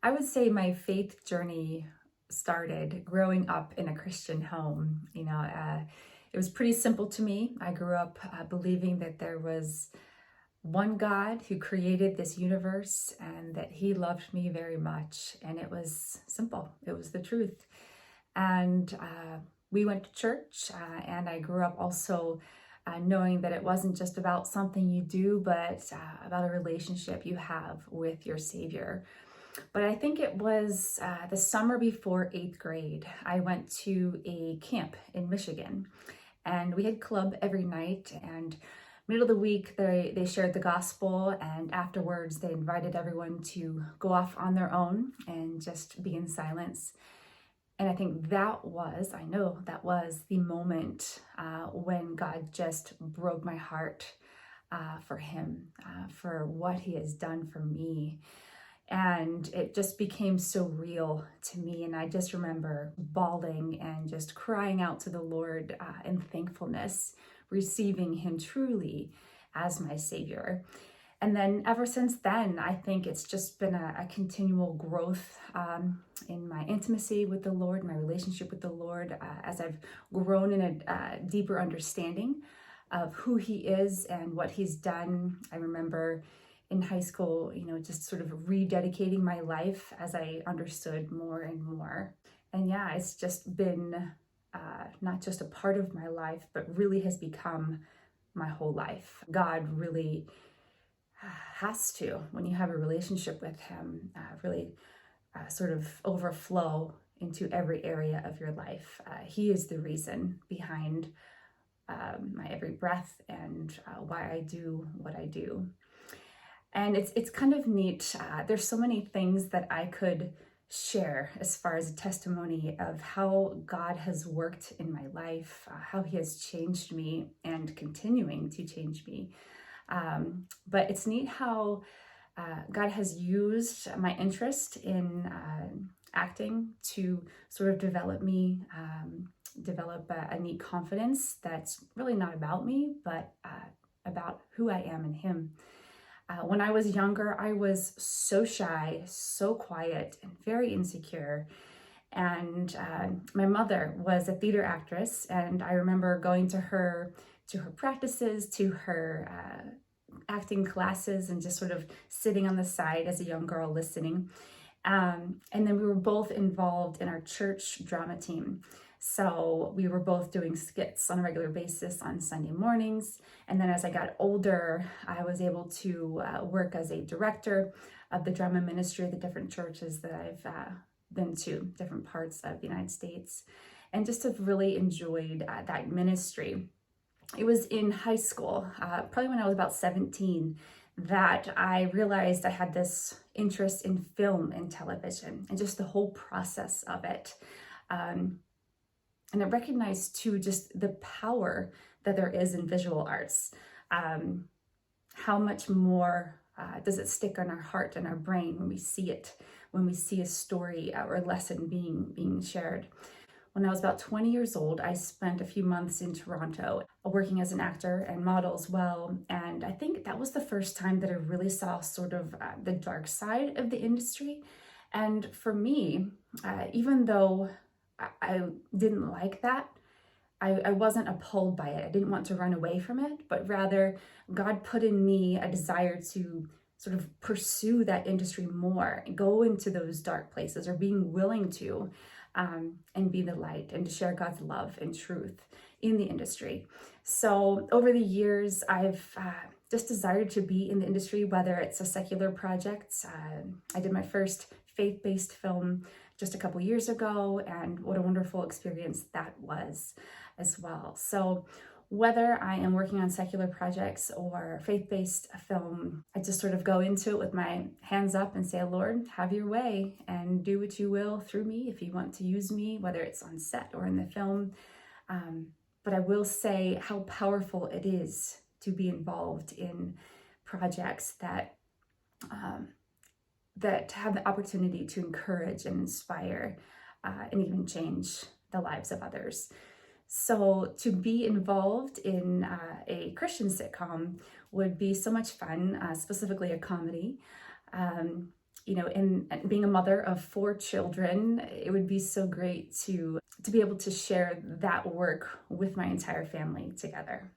I would say my faith journey started growing up in a Christian home. It was pretty simple to me. I grew up believing that there was one God who created this universe and that he loved me very much. And it was simple, it was the truth. And we went to church, and I grew up also knowing that it wasn't just about something you do, but about a relationship you have with your Savior. But I think it was the summer before eighth grade. I went to a camp in Michigan, and we had club every night. And middle of the week, they shared the gospel, and afterwards, they invited everyone to go off on their own and just be in silence. And I think I know that was the moment when God just broke my heart for him, for what he has done for me. And it just became so real to me. And I just remember bawling and just crying out to the Lord in thankfulness, receiving him truly as my Savior. And then ever since then, I think it's just been a continual growth in my intimacy with the Lord, my relationship with the Lord, as I've grown in a deeper understanding of who he is and what he's done. I remember in high school, just sort of rededicating my life as I understood more and more. And yeah, it's just been not just a part of my life, but really has become my whole life. God really has to, when you have a relationship with him, really sort of overflow into every area of your life. He is the reason behind my every breath and why I do what I do. And it's kind of neat. There's so many things that I could share as far as a testimony of how God has worked in my life, how he has changed me and continuing to change me. But it's neat how God has used my interest in acting to sort of develop me, develop a neat confidence that's really not about me, but about who I am in him. When I was younger, I was so shy, so quiet, and very insecure. And my mother was a theater actress, and I remember going to her practices, to her acting classes, and just sort of sitting on the side as a young girl listening. And then we were both involved in our church drama team. So we were both doing skits on a regular basis on Sunday mornings. And then as I got older, I was able to work as a director of the drama ministry at the different churches that I've been to, different parts of the United States, and just have really enjoyed that ministry. It was in high school, probably when I was about 17, that I realized I had this interest in film and television and just the whole process of it. And I recognized too just the power that there is in visual arts. How much more does it stick on our heart and our brain when we see it, when we see a story or a lesson being shared. When I was about 20 years old, I spent a few months in Toronto working as an actor and model as well. And I think that was the first time that I really saw sort of the dark side of the industry. And for me, even though I didn't like that, I wasn't appalled by it. I didn't want to run away from it, but rather God put in me a desire to sort of pursue that industry more, go into those dark places, or being willing to, and be the light and to share God's love and truth in the industry. So over the years, I've just desired to be in the industry, whether it's a secular project. I did my first faith-based film just a couple years ago, and what a wonderful experience that was as well. So whether I am working on secular projects or faith-based film, I just sort of go into it with my hands up and say, Lord, have your way and do what you will through me if you want to use me, whether it's on set or in the film. But I will say how powerful it is to be involved in projects that have the opportunity to encourage and inspire and even change the lives of others. So to be involved in a Christian sitcom would be so much fun, specifically a comedy. and being a mother of 4 children, it would be so great to be able to share that work with my entire family together.